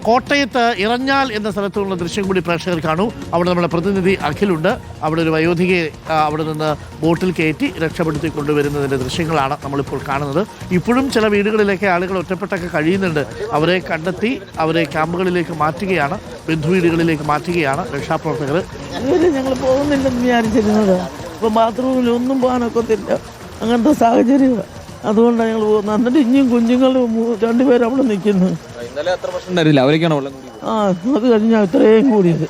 കോട്ടയത്ത് ഇറഞ്ഞാൽ എന്ന സ്ഥലത്തുള്ള ദൃശ്യം കൂടി പ്രേക്ഷകർ കാണൂ. അവിടെ നമ്മുടെ പ്രതിനിധി അഖിലുണ്ട്. അവിടെ ഒരു വയോധികയെ അവിടെ നിന്ന് ബോട്ടിൽ കയറ്റി രക്ഷപ്പെടുത്തി കൊണ്ടുവരുന്നതിൻ്റെ ദൃശ്യങ്ങളാണ് നമ്മളിപ്പോൾ കാണുന്നത്. ഇപ്പോഴും ചില വീടുകളിലേക്ക് ആളുകൾ ഒറ്റപ്പെട്ടൊക്കെ കഴിയുന്നുണ്ട്. അവരെ കണ്ടെത്തി അവരെ ക്യാമ്പുകളിലേക്ക് മാറ്റുകയാണ്, ബന്ധുവീടുകളിലേക്ക് മാറ്റുകയാണ് രക്ഷാപ്രവർത്തകർ. ഞങ്ങൾ പോകുന്നില്ലെന്ന് വിചാരിച്ചിരുന്നത്. ഇപ്പോൾ ബാത്റൂമിൽ ഒന്നും പോകാനൊക്കത്തില്ല, അങ്ങനത്തെ സാഹചര്യമാണ്. അതുകൊണ്ടാണ് ഞങ്ങൾ പോകുന്നത്. എന്നിട്ട് ഇനിയും കുഞ്ഞുങ്ങളും രണ്ടുപേരും അവിടെ നിൽക്കുന്നു. അത് കഴിഞ്ഞാൽ ഇത്രയും കൂടിയത്.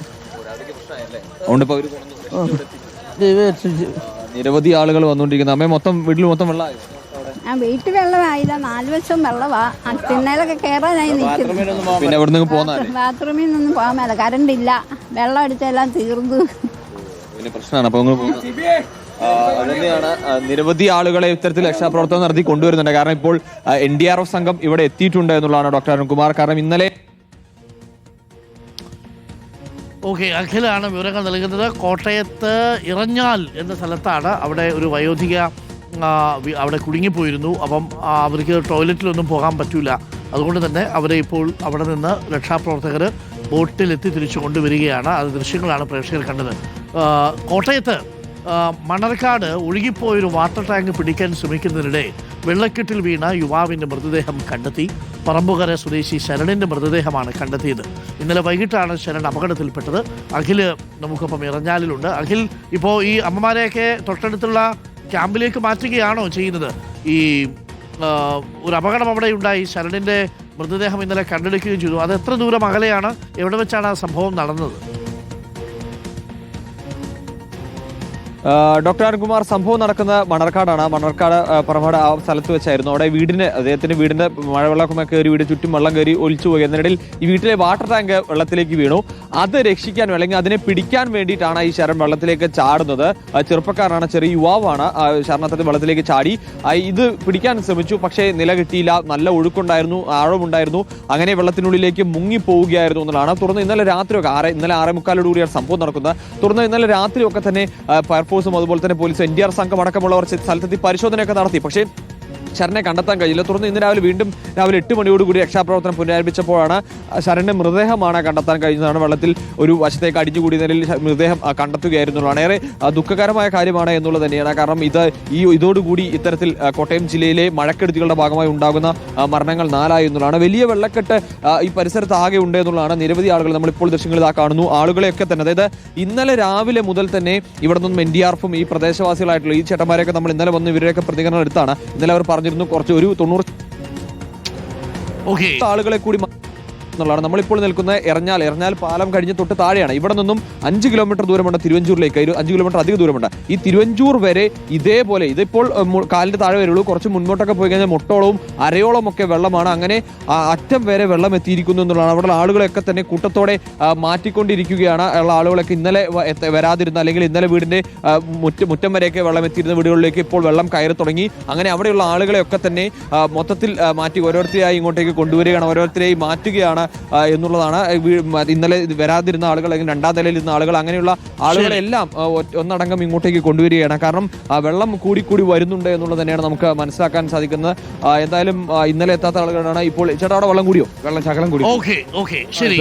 നിരവധി ആളുകൾ വന്നുകൊണ്ടിരിക്കുന്നു. അമ്മ മൊത്തം വീട്ടിൽ മൊത്തം വെള്ളമായി. വീട്ടിൽ വെള്ളമായില്ല, 4 വശവും വെള്ളമാ. തിണ്ണയിലൊക്കെ കയറാനായി നിൽക്കുന്നു. പിന്നെ എവിടെ നിന്ന് പോകാൻ ബാത്റൂമിൽ നിന്നും പോകാൻ മേല, കറണ്ട് ഇല്ല, വെള്ളം അടിച്ചെല്ലാം തീർന്നു. പിന്നെ പ്രശ്നമാണ്. അപ്പൊ അതുതന്നെയാണ് നിരവധി ആളുകളെ ഇത്തരത്തിൽ രക്ഷാപ്രവർത്തനം നടത്തി കൊണ്ടുവരുന്നുണ്ട്. കാരണം ഇപ്പോൾ NDRF സംഘം ഇവിടെ എത്തിയിട്ടുണ്ട് എന്നുള്ളതാണ് ഡോക്ടർ അരുൺകുമാർ. കാരണം ഇന്നലെ അഖിലാണ് വിവരങ്ങൾ നൽകുന്നത്. കോട്ടയത്ത് ഇറഞ്ഞാൽ എന്ന സ്ഥലത്താണ്. അവിടെ ഒരു വയോധിക അവിടെ കുടുങ്ങിപ്പോയിരുന്നു. അപ്പം അവർക്ക് ടോയ്ലറ്റിലൊന്നും പോകാൻ പറ്റില്ല. അതുകൊണ്ട് തന്നെ അവരെ ഇപ്പോൾ അവിടെ നിന്ന് രക്ഷാപ്രവർത്തകർ ബോട്ടിലെത്തി തിരിച്ചു കൊണ്ടുവരികയാണ്. അത് ദൃശ്യങ്ങളാണ് പ്രേക്ഷകർ കണ്ടത്. കോട്ടയത്ത് മണർക്കാട് ഒഴുകിപ്പോയൊരു വാട്ടർ ടാങ്ക് പിടിക്കാൻ ശ്രമിക്കുന്നതിനിടെ വെള്ളക്കെട്ടിൽ വീണ യുവാവിൻ്റെ മൃതദേഹം കണ്ടെത്തി. പറമ്പുകര സ്വദേശി ശരണിൻ്റെ മൃതദേഹമാണ് കണ്ടെത്തിയത്. ഇന്നലെ വൈകിട്ടാണ് ശരൺ അപകടത്തിൽപ്പെട്ടത്. അഖിൽ നമുക്കൊപ്പം ഇറഞ്ഞാലിലുണ്ട്. അഖിൽ, ഇപ്പോൾ ഈ അമ്മമാരെയൊക്കെ തൊട്ടടുത്തുള്ള ക്യാമ്പിലേക്ക് മാറ്റുകയാണോ ചെയ്യുന്നത്? ഈ ഒരു അപകടം അവിടെ ഉണ്ടായി, ശരണിൻ്റെ മൃതദേഹം ഇന്നലെ കണ്ടെടുക്കുകയും ചെയ്തു. അത് എത്ര ദൂരം അകലെയാണ്? എവിടെ വെച്ചാണ് ആ സംഭവം നടന്നത്? ഡോക്ടർ അരുൺകുമാർ, സംഭവം നടക്കുന്ന മണർക്കാടാണ്. മണർക്കാട് പറമ്പാട് ആ സ്ഥലത്ത് വെച്ചായിരുന്നു. അവിടെ അദ്ദേഹത്തിന്റെ വീടിന്റെ മഴവെള്ളമൊക്കെ കയറി, വീട് ചുറ്റും വെള്ളം കയറി ഒലിച്ചു പോയി. എന്നതിനിടയിൽ ഈ വീട്ടിലെ വാട്ടർ ടാങ്ക് വെള്ളത്തിലേക്ക് വീണു. അത് രക്ഷിക്കാൻ അല്ലെങ്കിൽ അതിനെ പിടിക്കാൻ വേണ്ടിയിട്ടാണ് ഈ ശരൺ വെള്ളത്തിലേക്ക് ചാടുന്നത്. ചെറുപ്പക്കാരനാണ്, ചെറിയ യുവാവാണ്. ശരണത്തിൽ വെള്ളത്തിലേക്ക് ചാടി ഇത് പിടിക്കാൻ ശ്രമിച്ചു. പക്ഷേ നില കിട്ടിയില്ല. നല്ല ഒഴുക്കുണ്ടായിരുന്നു, ആഴമുണ്ടായിരുന്നു. അങ്ങനെ വെള്ളത്തിനുള്ളിലേക്ക് മുങ്ങിപ്പോവുകയായിരുന്നു എന്നുള്ളതാണ്. തുടർന്ന് ഇന്നലെ രാത്രിയൊക്കെ ഇന്നലെ 6:45 സംഭവം നടക്കുന്നത്. തുടർന്ന് ഇന്നലെ രാത്രിയൊക്കെ തന്നെ ഫയർഫോഴ്സും അതുപോലെ തന്നെ പോലീസ് NDR സംഘം അടക്കമുള്ളവർ സ്ഥലത്തെത്തി പരിശോധനയൊക്കെ നടത്തി. പക്ഷേ ശരണിനെ കണ്ടെത്താൻ കഴിയില്ല. തുടർന്ന് ഇന്ന് രാവിലെ 8 മണിയോടുകൂടി രക്ഷാപ്രവർത്തനം പുനരാരംഭിച്ചപ്പോഴാണ് ശരണിന്റെ മൃതദേഹമാണ് കണ്ടെത്താൻ കഴിയുന്നതാണ്. വെള്ളത്തിൽ ഒരു വശത്തേക്ക് അടിഞ്ഞുകൂടിയ നിലയിൽ മൃതദേഹം കണ്ടെത്തുകയായിരുന്നുള്ളതാണ്. ഏറെ ദുഃഖകരമായ കാര്യമാണ് എന്നുള്ളത് തന്നെയാണ്. കാരണം ഇതോടുകൂടി ഇത്തരത്തിൽ കോട്ടയം ജില്ലയിലെ മഴക്കെടുതികളുടെ ഭാഗമായി ഉണ്ടാകുന്ന മരണങ്ങൾ 4 എന്നുള്ളതാണ്. വലിയ വെള്ളക്കെട്ട് ഈ പരിസരത്ത് ആകെ ഉണ്ട് എന്നുള്ളതാണ്. നിരവധി ആളുകൾ നമ്മളിപ്പോൾ ദൃശ്യങ്ങൾ കാണുന്നു. ആളുകളെയൊക്കെ തന്നെ, അതായത് ഇന്നലെ രാവിലെ മുതൽ തന്നെ ഇവിടെ നിന്നും NDRFും ഈ പ്രദേശവാസികളായിട്ടുള്ള ഈ ചേട്ടന്മാരെയൊക്കെ നമ്മൾ ഇന്നലെ വന്ന് ഇവരെയൊക്കെ പ്രതികരണം എടുത്താണ്. ഇന്നലെ അവർ പറഞ്ഞിരുന്നു കുറച്ച് ഒരു 90 ആളുകളെ കൂടി എന്നുള്ളതാണ്. നമ്മളിപ്പോൾ നിൽക്കുന്ന ഇറഞ്ഞാൽ പാലം കഴിഞ്ഞ് തൊട്ട് താഴെയാണ്. ഇവിടെ നിന്നും 5 കിലോമീറ്റർ ദൂരമുണ്ട് തിരുവഞ്ചൂരിലേക്ക്. 5 കിലോമീറ്റർ അധികം ദൂരമുണ്ട്. ഈ തിരുവഞ്ചൂർ വരെ ഇതേപോലെ, ഇതിപ്പോൾ കാലിന്റെ താഴെ വരുള്ളൂ. കുറച്ച് മുൻപോട്ടൊക്കെ പോയി കഴിഞ്ഞാൽ മുട്ടോളവും അരയോളം ഒക്കെ വെള്ളമാണ്. അങ്ങനെ അറ്റം വരെ വെള്ളം എത്തിയിരിക്കുന്നു എന്നുള്ളതാണ്. അവിടെ ആളുകളൊക്കെ തന്നെ കൂട്ടത്തോടെ മാറ്റിക്കൊണ്ടിരിക്കുകയാണ്. ഉള്ള ആളുകളൊക്കെ ഇന്നലെ വരാതിരുന്ന അല്ലെങ്കിൽ ഇന്നലെ വീടിന്റെ മുറ്റം വരെയൊക്കെ വെള്ളം എത്തിയിരുന്ന വീടുകളിലേക്ക് ഇപ്പോൾ വെള്ളം കയറി തുടങ്ങി. അങ്ങനെ അവിടെയുള്ള ആളുകളെയൊക്കെ തന്നെ മൊത്തത്തിൽ മാറ്റി ഓരോരുത്തരെയായി ഇങ്ങോട്ടേക്ക് കൊണ്ടുവരികയാണ്, ഓരോരുത്തരെയായി മാറ്റുകയാണ് എന്നുള്ളതാണ്. ഇന്നലെ വരാതിരുന്ന ആളുകൾ അല്ലെങ്കിൽ 2ാം നിലയിൽ ഇരുന്ന ആളുകൾ, അങ്ങനെയുള്ള ആളുകളെല്ലാം ഒന്നടങ്കം ഇങ്ങോട്ടേക്ക് കൊണ്ടുവരികയാണ്. കാരണം വെള്ളം കൂടി വരുന്നുണ്ട് എന്നുള്ളത് തന്നെയാണ് നമുക്ക് മനസ്സിലാക്കാൻ സാധിക്കുന്നത്. എന്തായാലും ഇന്നലെ എത്താത്ത ആളുകളാണ് ഇപ്പോൾ. ചേട്ടാ, അവിടെ വെള്ളം കൂടിയോ? വെള്ളം ശകലം കൂടി. ശരി.